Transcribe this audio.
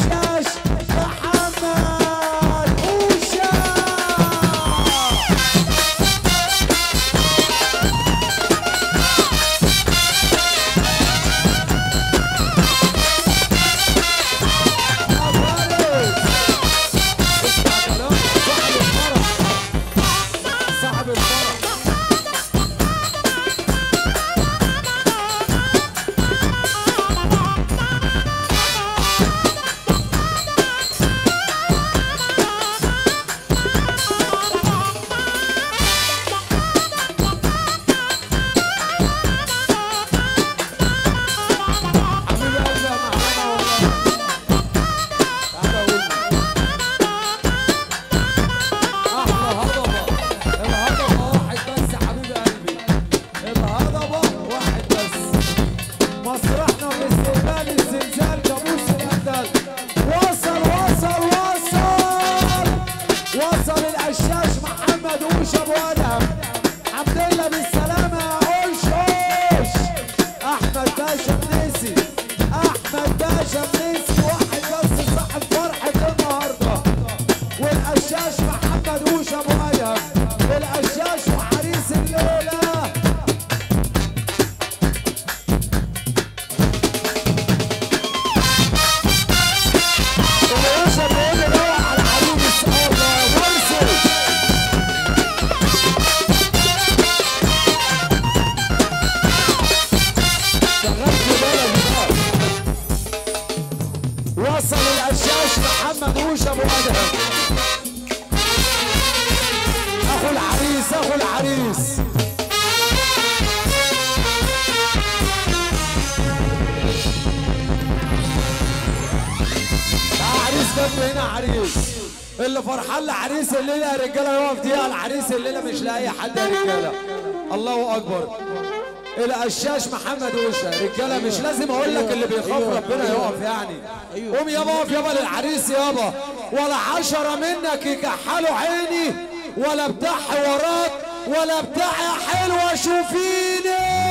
القشاش محمد اوشا. صاحب الفرح وصل القشاش محمد اوشا ابو ادهم. اخو العريس اخو العريس. عريس جنب هنا عريس. اللي فرحان لعريس الليله يا رجاله يقف دقيقه. العريس الليله مش لاقي حد يا رجاله. الله اكبر. القشاش محمد اوشا. رجاله مش لازم اقول لك اللي بيخاف ربنا يقف يعني. قوم يابا اقف يابا للعريس يابا. ولا 10 منك يكحلوا عيني ولا بتاع حوارات ولا بتاع يا حلوه شوفيني.